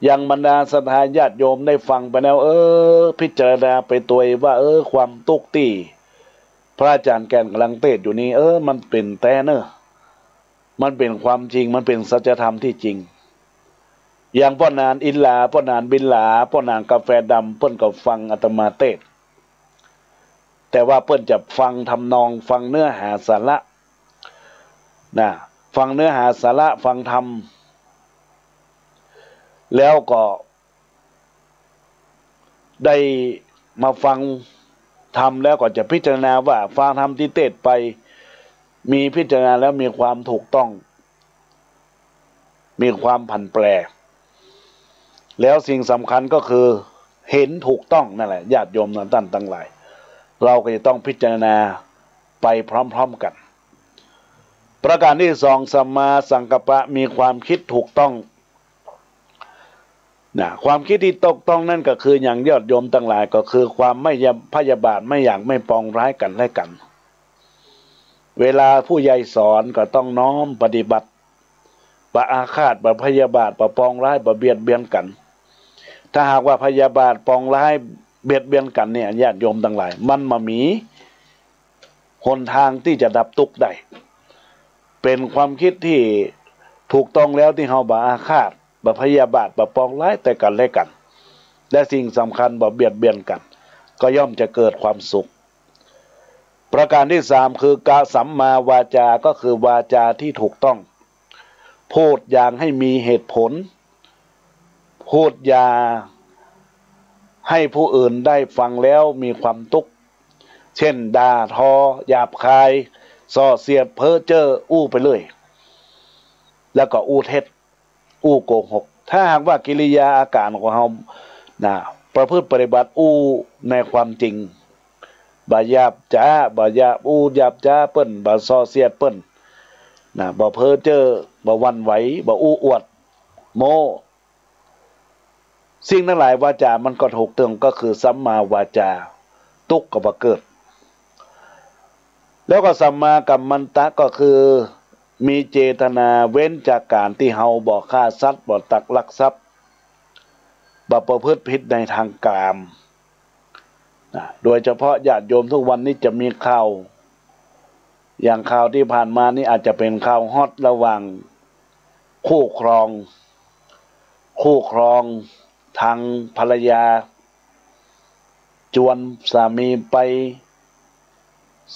อย่างบรรดาศรัทธาญาติโยมได้ฟังไปแล้วพิจารณาไปตัวว่าความทุกข์ที่พระอาจารย์แก่นกำลังเทศน์อยู่นี้มันเป็นแต่เนอะมันเป็นความจริงมันเป็นสัจธรรมที่จริงอย่างพ่อนานอินลาพ่อนานบินลาพ่อนานกาแฟดำเพิ่นก็ฟังอาตมาเทศน์แต่ว่าเพิ่นจะฟังทำนองฟังเนื้อหาสาระฟังเนื้อหาสาระฟังธรรมแล้วก็ได้มาฟังธรรมแล้วก็จะพิจารณาว่าฟังธรรมที่เทศน์ไปมีพิจารณาแล้วมีความถูกต้องมีความผันแปรแล้วสิ่งสำคัญก็คือเห็นถูกต้องนั่นแหละญาติโยมท่านทั้งหลายเราก็จะต้องพิจารณาไปพร้อมๆกันประการที่2สัมมาสังกัปปะมีความคิดถูกต้องความคิดที่ถูกต้องนั่นก็คืออย่างญาติโยมทั้งหลายก็คือความไม่พยาบาทไม่อยากไม่ปองร้ายกันและกันเวลาผู้ใหญ่สอนก็ต้องน้อมปฏิบัติปะอาฆาตปะพยาบาทปะปองร้ายปะเบียดเบียนกันถ้าหากว่าพยาบาทปองร้ายเบียดเบียนกันเนี่ยญาติโยมทั้งหลายมันมามีหนทางที่จะดับทุกข์ได้เป็นความคิดที่ถูกต้องแล้วที่เฮาบ่อาฆาตบ่พยาบาทบ่ปองร้ายแต่กันและกันและสิ่งสำคัญบ่เบียดเบียนกันก็ย่อมจะเกิดความสุขประการที่3คือกะสัมมาวาจาก็คือวาจาที่ถูกต้องพูดอย่างให้มีเหตุผลพูดอย่าให้ผู้อื่นได้ฟังแล้วมีความทุกข์เช่นด่าทอหยาบคายส่อเสียดเพ้อเจ้ออู้ไปเลยแล้วก็อู้เท็จอู้โกหกถ้าหากว่ากิริยาอาการของเราประพฤติปฏิบัติอู้ในความจริง บ่หยาบจ้าบ่หยาบอู้หยาบจ้าเปิ้นบ่ซอเสียดเปิ้นนะบ่เพ้อเจ้อบ่หวั่นไหวบ่อู้อวดโมสิ่งทั้งหลายวาจามันก็ถูกต้องก็คือสัมมาวาจาทุกข์ก็บ่เกิดแล้วก็สัมมากัมมันตะก็คือมีเจตนาเว้นจากการที่เฮาบ่ฆ่าสัตว์บ่ตักลักทรัพย์บ่ประพฤติผิดในทางกามโดยเฉพาะญาติโยมทุกวันนี้จะมีข่าวอย่างข่าวที่ผ่านมานี่อาจจะเป็นข่าวฮอตระหว่างคู่ครองทางภรรยาจวนสามีไป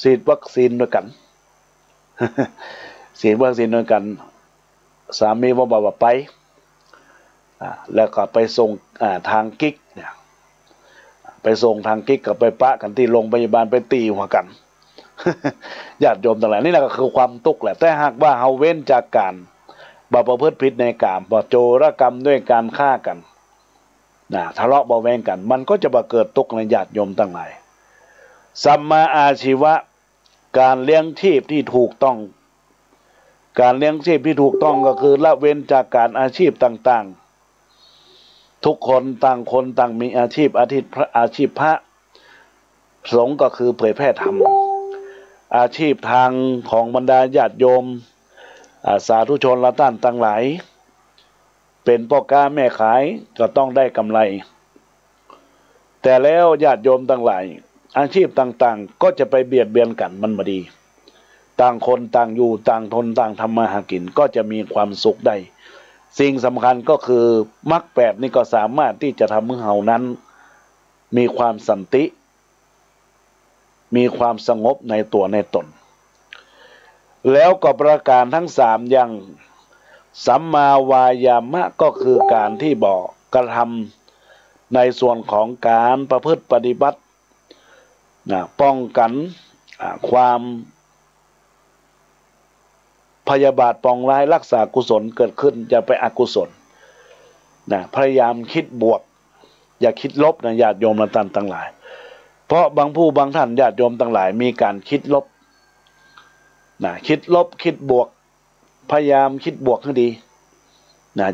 ฉีดวัคซีนด้วยกันฉีดวัคซีนด้วยกันสามีบอกว่าไปแล้วก็ไปส่งทางกิ๊กเนี่ยไปส่งทางกิ๊กกับไปปะกันที่โรงพยาบาลไปตีหัวกัน ญาติโยมต่างหลายนี่แหละก็คือความทุกข์แหละแต่หากว่าเฮาเว้นจากการบ่ประพฤติผิดในกามบ่โจรกรรมด้วยการฆ่ากันทะเลาะเบาแวงกันมันก็จะบ่เกิดทุกข์ในญาติโยมต่างหลายสัมมาอาชีวะการเลี้ยงชีพที่ถูกต้องการเลี้ยงชีพที่ถูกต้องก็คือละเว้นจากการอาชีพต่างๆทุกคนต่างมีอาชีพอาชีพพระสงฆ์ก็คือเผยแพร่ธรรมอาชีพทางของบรรดาญาติโยมสาธุชนละท่านต่างหลายเป็นพ่อค้าแม่ขายก็ต้องได้กำไรแต่แล้วญาติโยมต่างหลายอาชีพต่างๆก็จะไปเบียดเบียนกันมันบ่ดีต่างคนต่างอยู่ต่างทนต่างทำมาหากินก็จะมีความสุขได้สิ่งสำคัญก็คือมรรค8นี่ก็สามารถที่จะทำให้เฮานั้นมีความสันติมีความสงบในตัวในตนแล้วก็ประการทั้ง3อย่างสัมมาวายามะก็คือการที่บอกกระทำในส่วนของการประพฤติปฏิบัติป้องกันความพยาบาทปองร้ายรักษากุศลเกิดขึ้นอย่าไปอกุศลพยายามคิดบวกอย่าคิดลบญาติโยมท่านทั้งหลายเพราะบางผู้บางท่านญาติโยมทั้งหลายมีการคิดลบคิดลบคิดบวกพยายามคิดบวกให้ดี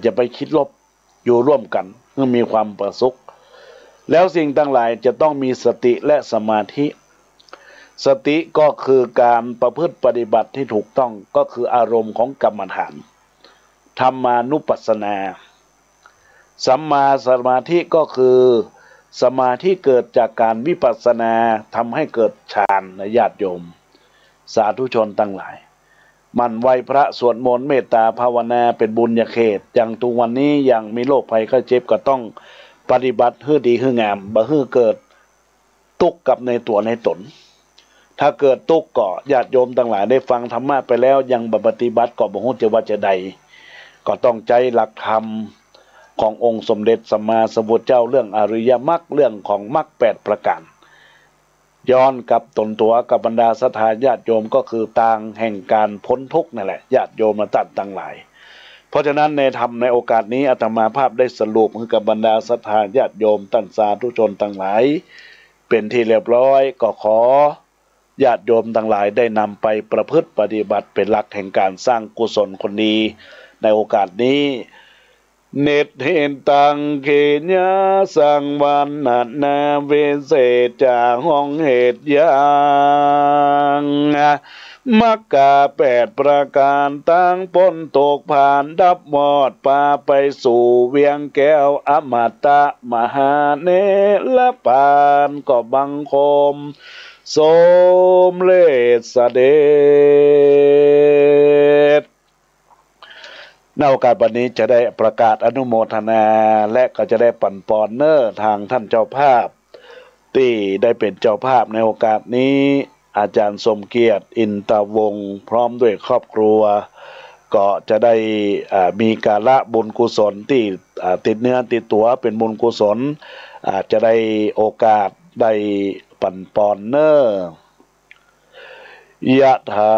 จะไปคิดลบอยู่ร่วมกันเพื่อมีความประสุขแล้วสิ่งทั้งหลายจะต้องมีสติและสมาธิสติก็คือการประพฤติปฏิบัติที่ถูกต้องก็คืออารมณ์ของกรรมฐานธรรมานุปัสสนาสัมมาสมาธิก็คือสมาธิเกิดจากการวิปัสสนาทำให้เกิดฌานในญาติโยมสาธุชนทั้งหลายมันไหวพระสวดมนต์เมตตาภาวนาเป็นบุญญาเขตอย่างทุกวันนี้อย่างมีโรคภัยไข้เจ็บก็ต้องปฏิบัติให้ดีให้งามบ่ให้เกิดทุกข์กับในตัวในตนถ้าเกิดทุกข์ก็ญาติโยมทั้งหลายได้ฟังธรรมะไปแล้วยังบ่ปฏิบัติก็บ่ฮู้จะว่าจะใดก็ต้องใจหลักธรรมขององค์สมเด็จสัมมาสัมพุทธเจ้าเรื่องอริยมรรคเรื่องของมรรค8ประการย้อนกับตนตัวกับบรรดาศรัทธาญาติโยมก็คือทางแห่งการพ้นทุกข์นั่นแหละญาติโยมท่านทั้งหลายเพราะฉะนั้นในธรรมในโอกาสนี้อาตมาภาพได้สรุปให้กับบรรดาศรัทธาญาติโยมท่านสาธุชนทั้งหลายเป็นที่เรียบร้อยก็ขอญาติโยมทั้งหลายได้นำไปประพฤติปฏิบัติเป็นหลักแห่งการสร้างกุศลคนดีในโอกาสนี้เนตเห็นตังเขญาสังวันนาเวเศษจาห้องเหตุยังมักกะ8ประการตั้งพ้นตกผ่านดับหมดปาไปสู่เวียงแก้วอมตะมหาเนรปานก็บังคมสมเลสเดชในโอกาสวันนี้จะได้ประกาศอนุโมทนาและก็จะได้ปั่นปอนเนอร์ทางท่านเจ้าภาพที่ได้เป็นเจ้าภาพในโอกาสนี้อาจารย์สมเกียรติอินตวงศ์พร้อมด้วยครอบครัวก็จะได้มีการละบุญกุศลที่ติดเนื้อติดตัวเป็นบุญกุศลจะได้โอกาสได้ปั่นปอนเนอร์ยะถา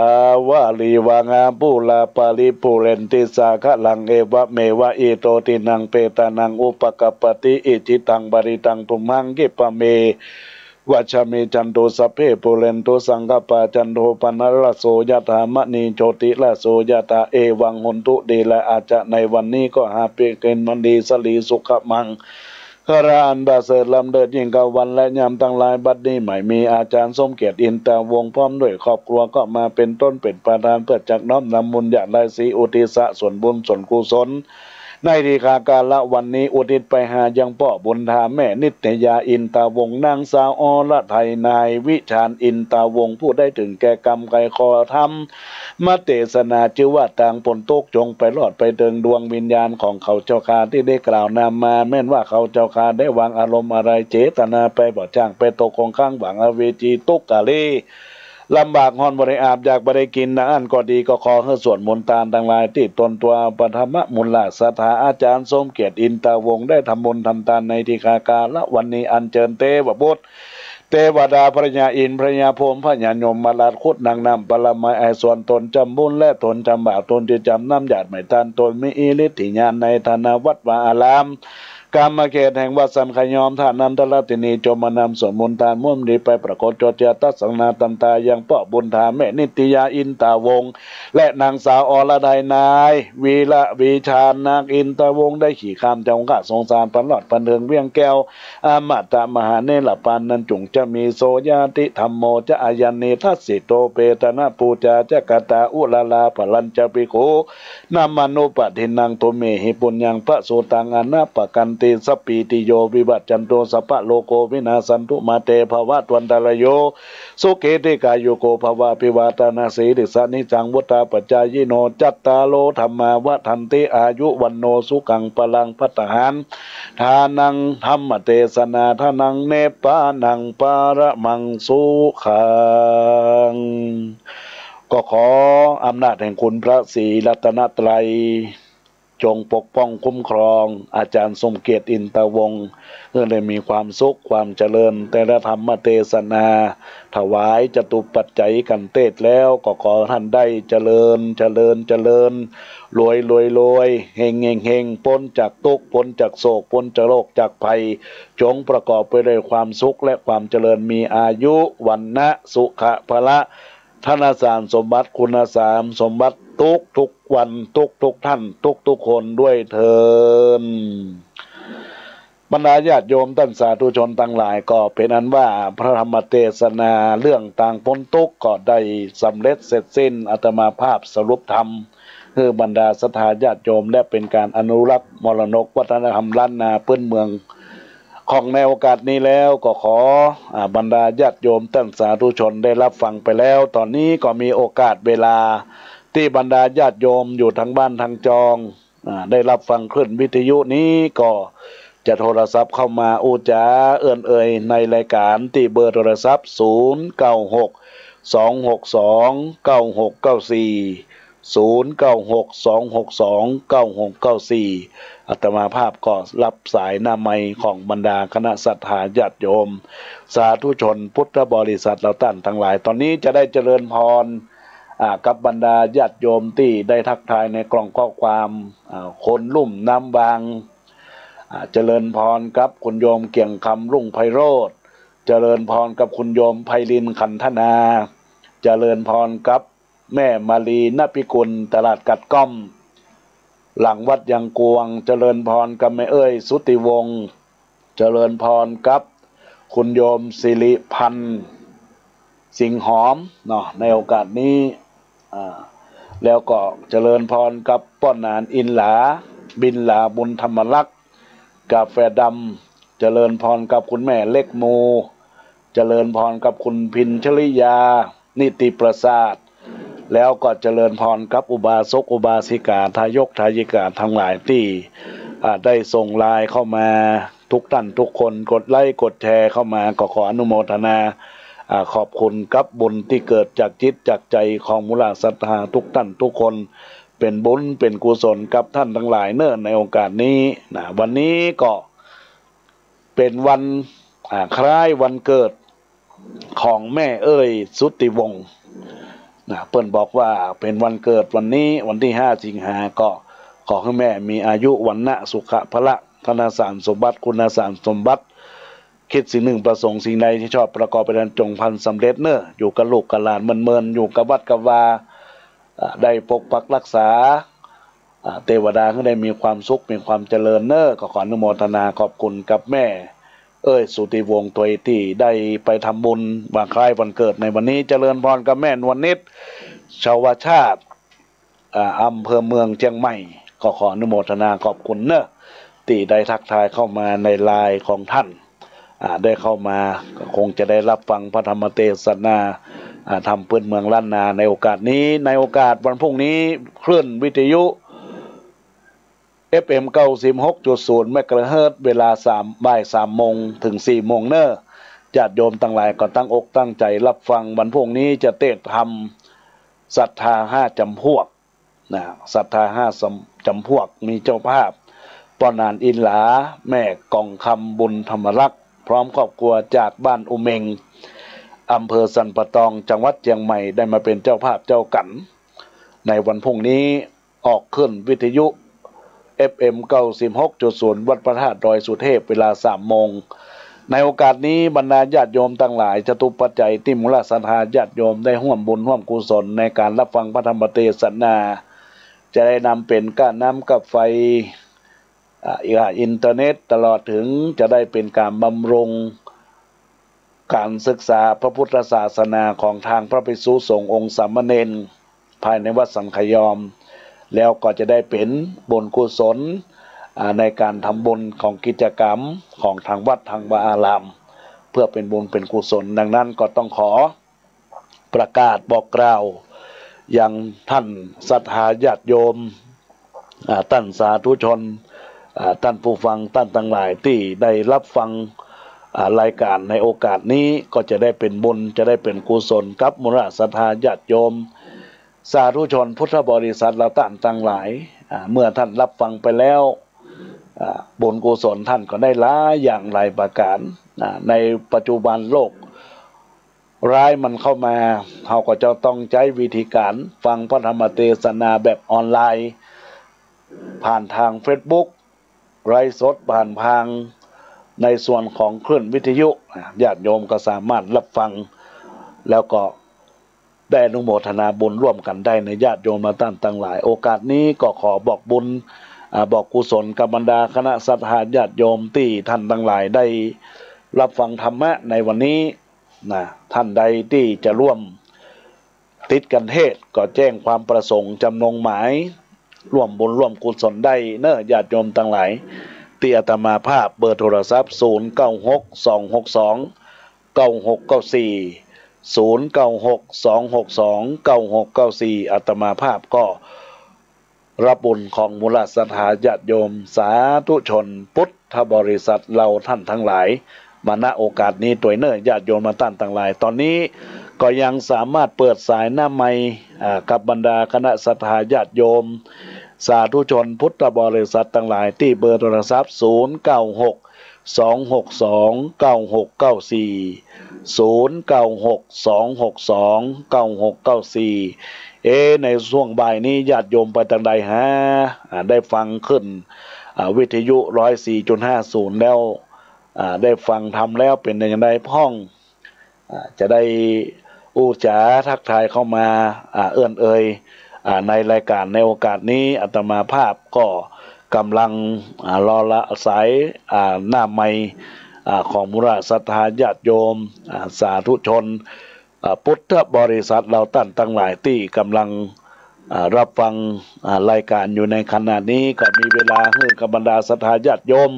วาลีวางาปุลาปาริปุเรนติสาคะลังเอวะเมวะอิโตตินังเปตานังอุปกปปติอิจิตังบริตังตุมังกิปะเม วัชเมจันโตสัพเพปุเรนโตสังกปาจันโทปนรสโสยถามณีโชติละโสยถาเอวังหนตุดีและอาจจะในวันนี้ก็หาเปเกนมันดีสลีสุขมังขรานบาเสดลำเดิดยิ่งกาวันและยามตั้งหลายบัดนี้ใหม่มีอาจารย์สมเกียรติอินตาวงพร้อมด้วยครอบครัวก็มาเป็นต้นเป็นประธานเพื่อจักน้อมนำบุญญาได้สีอุทิศส่วนบุญส่วนกุศลในทีฆากาละวันนี้อุทิศไปหายังพ่อบุญธาแม่นิตยาอินตาวงนางสาวอรไทยนายวิชาญอินตาวงผู้ได้ถึงแก่กรรมไกคอธรรมมาเตศนาชื่อว่าต่างปนตกจงไปรอดไปเดิงดวงวิญญาณของเขาเจ้าคาที่ได้กล่าวนามมาแม้นว่าเขาเจ้าคาได้วางอารมณ์อะไรเจตนาไปบ่จ้างไปตกของข้างหวังอเวจีตุกกะลีลำบากฮอนบริอาบอยากบริกินนะอันก็ดีก็ขอให้ส่วนมนตานทั้งหลายที่ตนตัวปฐมมุลละสถาอาจารย์สมเกียรติอินตาวงได้ทำบุญทำทานในทีฆากาละวันนี้อันเจิญเตวบุตรเทวดาพระญาอินพระญาพรหมพระญาโยมมาลาดคุดนางนำปรมัยไอส่วนตนจำบุญและตนจำบาปตนที่จำน้ำหยาดไม่ทานตนมีอิริธิญาณในธนาวัดวาอารามกรรมเขตแห่งวัดสันขยอมท่านันทรตินีจมมานำส่วนมนตานมุ่มดีไปประกฏโจเจตัสนาตันตายังเปาะบุญธาแม่นิตยาอินตาวงและนางสาวอรไดนายวีละวีชานางอินตาวงได้ขี่ข้ามจังหวัดสงสารพันหลอดพันเทิงเวียงแก้วอามาตามหาเนรปานนันจุงจะมีโสยาติธรรมโมจะอายันเนทัสสิโตเปตนะปูจาจะกตาอุลาลาพลัญจะปิโกนามานุปทินังโตเมหิปุญญังพระโสตังอนาปกันติสปีติโยวิบัติจันโตสัพพะโลโกวินาสันตุมาเตภวะตวันตรโยสุเกติกายโยโกภวะปิวาตนาสีดิสานิจังวุตาปัจจายโนจัตตาโลธรรมาวะทันติอายุวันโนสุขังพลังพัตหานทานังธรรมเทศนาทานังเนปานังปารมังสุขังก็ขออำนาจแห่งคุณพระศรีรัตนตรัยจงปกป้องคุ้มครองอาจารย์สมเกียรติอินตาวงศ์เพื่อได้มีความสุขความเจริญแต่ละธรรมเทศนาถวายจตุปัจจัยกันเทศแล้วก็ขอท่านได้เจริญรวยเฮงพ้นจากทุกข์พ้นจากโศกพ้นจากโรคจากภัยจงประกอบไปด้วยความสุขและความเจริญมีอายุวันนะสุขะพละธนสารสมบัติคุณสามสมบัติทุกวันทุกท่านทุกคนด้วยเถิดบรรดาญาติโยมท่านสาธุชนทั้งหลายก็เป็นอันว่าพระธรรมเทศนาเรื่องต่างพ้นทุกข์ก็ได้สำเร็จเสร็จสิ้นอาตมาภาพสรุปธรรมคือบรรดาศรัทธาญาติโยมและเป็นการอนุรักษ์มรดกวัฒนธรรมล้านนาพื้นเมืองของในโอกาสนี้แล้วก็ขอบรรดาญาติโยมท่านสาธุชนได้รับฟังไปแล้วตอนนี้ก็มีโอกาสเวลาที่บรรดาญาติโยมอยู่ทางบ้านทางจองได้รับฟังคลื่นวิทยุนี้ก็จะโทรศัพท์เข้ามาอูจาเอื่นเอ่ยในรายการที่เบอร์โทรศัพท์0962629694อาตมาภาพก็รับสายหน้าไมค์ของบรรดาคณะศรัทธาญาติโยมสาธุชนพุทธบริษัทเราท่านทั้งหลายตอนนี้จะได้เจริญพรกับบรรดาญาติโยมที่ได้ทักทายในกล่องข้อความคนลุ่มน้ำบางเจริญพรกับคุณโยมเกี่ยงคำรุ่งไพโรธเจริญพรกับคุณโยมไพลินขันธนาเจริญพรกับแม่มาลีนภิกุลตลาดกัดก้อมหลังวัดยังกวงเจริญพรกับแม่เอ้ยสุติวงศ์เจริญพรกับคุณโยมสิริพันธ์สิงหอมเนาะในโอกาสนี้แล้วก็เจริญพรกับป้อนานอินหลาบินหลาบุญธรรมลักษณ์กาแฟดำเจริญพรกับคุณแม่เล็กโมเจริญพรกับคุณพินชลิยานิติประสาทแล้วก็เจริญพรกับอุบาสกอุบาสิกาทายกทายิกาทั้งหลายที่ได้ส่งไลน์เข้ามาทุกท่านทุกคนกดไลค์กดแชร์เข้ามาก็ขออนุโมทนาขอบคุณกับบุญที่เกิดจากจิตจากใจของมุลาศรัทธาทุกท่านทุกคนเป็นบุญเป็นกุศลกับท่านทั้งหลายเนื่องในโอกาสนี้นะวันนี้ก็เป็นวันคล้ายวันเกิดของแม่เอ้ยสุติวงศ์นะเปิ้นบอกว่าเป็นวันเกิดวันนี้วันที่5 สิงหาก็ขอให้แม่มีอายุวันนะสุขะพละธนสารสมบัติคุณสารสมบัติ คิดสิ่งหนึ่งประสงค์สิ่งใดที่ชอบประกอบไปดังจงพันสำเร็จเนอะอยู่กับลูกกับหลานเมินอยู่กับวัดกับวาได้ปกปักรักษาเทวดาให้ได้มีความสุขมีความเจริญเนอะก็ขออนุโมทนาขอบคุณกับแม่สุติวงศ์ตัวที่ได้ไปทำบุญวันคล้ายวันเกิดในวันนี้เจริญพรกับแม่นวลนิดชาวชาติอำเภอเมืองเชียงใหม่ก็ขออนุโมทนาขอบคุณเนอะที่ได้ทักทายเข้ามาในไลน์ของท่านได้เข้ามาก็คงจะได้รับฟังพระธรรมเทศนาทำพื้นเมืองล้านนาในโอกาสนี้ในโอกาสวันพรุ่งนี้คลื่นวิทยุ FM 96.0 เมกะเฮิรตซ์เวลาบ่าย3 โมงถึง 4 โมงเนอะญาติโยมทั้งหลายก็ตั้งอกตั้งใจรับฟังวันพรุ่งนี้จะเทศน์ธรรมศรัทธา5จำพวกศรัทธา5จำพวกมีเจ้าภาพป้อนานอินหลาแม่กองคำบุญธรรมรักษ์พร้อมครอบครัวจากบ้านอุเมงอำเภอสันปะตองจังหวัดเชียงใหม่ได้มาเป็นเจ้าภาพเจ้ากันในวันพรุ่งนี้ออกขึ้นวิทยุ FM 96.0 วัดพระธาตุดอยสุเทพเวลา 3 โมงในโอกาสนี้บรรดาญาติโยมทั้งหลายจตุปัจจัยที่มูลศรัทธาญาติโยมได้ร่วมบุญร่วมกุศลในการรับฟังพระธรรมเทศนาจะได้นำเป็นก้าน้ำกับไฟอินเทอร์เน็ตตลอดถึงจะได้เป็นการบำรุงการศึกษาพระพุทธศาสนาของทางพระภิกษุสงฆ์องค์สามเณรภายในวัดสังขยอมแล้วก็จะได้เป็นบุญกุศลในการทำบุญของกิจกรรมของทางวัดทางวาอารามเพื่อเป็นบุญเป็นกุศลดังนั้นก็ต้องขอประกาศบอกกล่าวอย่างท่านศรัทธาญาติโยมท่านสาธุชนท่านผู้ฟังท่านทั้งหลายที่ได้รับฟังรายการในโอกาสนี้ก็จะได้เป็นบุญจะได้เป็นกุศลกับมูลศรัทธาญาติโยมสาธุชนพุทธบริษัทเราท่านทั้งหลายเมื่อท่านรับฟังไปแล้วบุญกุศลท่านก็ได้หลายอย่างหลายประการในปัจจุบันโลกร้ายมันเข้ามาเราก็จะต้องใช้วิธีการฟังพระธรรมเทศนาแบบออนไลน์ผ่านทาง Facebook ไลฟ์สดผ่านทางในส่วนของคลื่นวิทยุญาติโยมก็สามารถรับฟังแล้วก็ได้อนุโมทนาบุญร่วมกันได้ในญาติโยมมาตั้งทั้งหลายโอกาสนี้ก็ขอบอกบุญบอกกุศลกับบรรดาคณะศรัทธาญาติโยมที่ท่านทั้งหลายได้รับฟังธรรมะในวันนี้ท่านใดที่จะร่วมติดกันเทศก็แจ้งความประสงค์จำนงหมายร่วมบุญร่วมกุศลได้เนอะญาติโยมทั้งหลายที่อาตมาภาพเบอร์โทรศัพท์0962629694 0962629694อาตมาภาพก็รับบุญของมูลศรัทธาญาติโยมสาธุชนพุทธบริษัทเราท่านทั้งหลายมาณโอกาสนี้ตัวเนอญาติโยมมาท่านทั้งหลายตอนนี้ก็ยังสามารถเปิดสายหน้าไมค์กับบรรดาคณะศรัทธาญาติโยมสาธุชนพุทธบริษัททั้งหลายที่เบอร์โทรศัพท์0962629694 ในช่วงบ่ายนี้ญาติโยมไปทางใดได้ฟังขึ้นวิทยุ 104.50 แล้วได้ฟังทำแล้วเป็นอย่างไรพ้องจะได้อู้จ๋าทักทายเข้ามาเอื้อนเอ่ยในรายการในโอกาสนี้อาตมาภาพก็กำลังรอละสายหน้าไมค์ของมูลศรัทธาญาติโยมสาธุชนพุทธบริษัทเราท่านทั้งหลายที่กำลังรับฟังรายการอยู่ในขณะนี้ก็มีเวลาให้กับบรรดาศรัทธาญาติโยม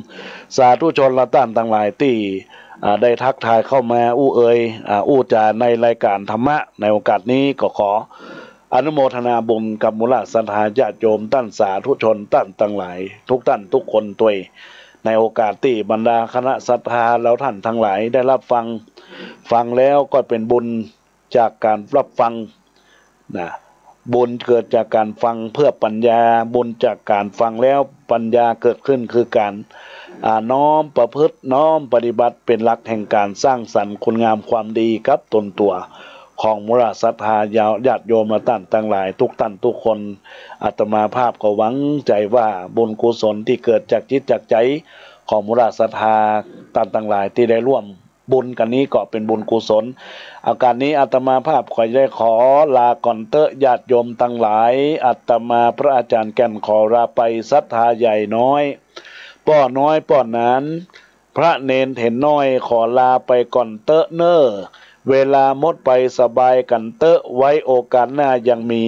สาธุชนเราท่านทั้งหลายที่ได้ทักทายเข้ามาอู้เอ่ยอู้จาในรายการธรรมะในโอกาสนี้ก็ขออนุโมทนาบุญกับมูลศรัทธาญาติโยมท่านสาธุชนท่านทั้งหลายทุกท่านทุกคนตัวในโอกาสที่บรรดาคณะศรัทธาแล้วท่านทั้งหลายได้รับฟังแล้วก็เป็นบุญจากการรับฟังบุญเกิดจากการฟังเพื่อปัญญาบุญจากการฟังแล้วปัญญาเกิดขึ้นคือการน้อมประพฤติน้อมปฏิบัติเป็นหลักแห่งการสร้างสรรค์คุณงามความดีกับตนตัวของมูลศรัทธาญาติโยมมาท่านทั้งหลายทุกท่านทุกคนอาตมาภาพก็หวังใจว่าบุญกุศลที่เกิดจากจิตจากใจ ของมุราศรัทธาต่างหลายที่ได้ร่วมบุญกันนี้ก็เป็นบุญกุศลอาการนี้อาตมาภาพขอได้ขอลาก่อนเตอะญาติโยมทั้งหลายอาตมาพระอาจารย์แก่นขอลาไปศรัทธาใหญ่น้อยป้อน้อยป้อนั้นพระเนนเห็นน้อยขอลาไปก่อนเตอะเนอเวลาหมดไปสบายกันเตอะไว้โอกาสหน้ายังมี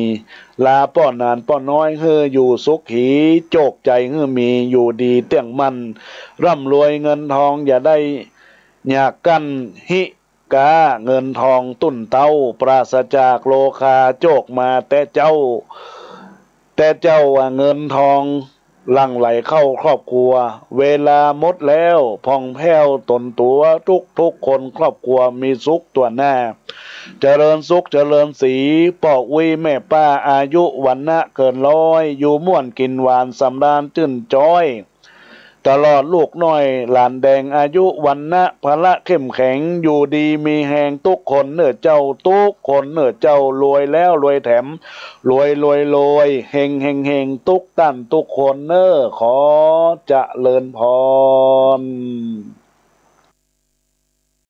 ลาป้อนานป้อน้อยเฮืออยู่สุขีโจกใจเฮือมีอยู่ดีเตี้ยงมันร่ำรวยเงินทองอย่าได้อยากกันหิกาเงินทองตุ้นเต้าปราศจากโลคาโจกมาแต่เจ้าเงินทองหลั่งไหลเข้าครอบครัวเวลาหมดแล้วพองแผ้วตนตัวทุกคนครอบครัวมีสุขตัวหน้าเจริญสุขเจริญสีปอกวิแม่ป้าอายุวันนะเกินร้อยอยู่ม่วนกินหวานสำราญจื่นจ้อยตลอดลูกน้อยหลานแดงอายุวันนะพละเข้มแข็งอยู่ดีมีแหงทุกคนเนื้อเจ้าทุกคนเนื้อเจ้ารวยแล้วรวยแถมรวยเฮงทุกท่านทุกคนเน้อขอเจริญพร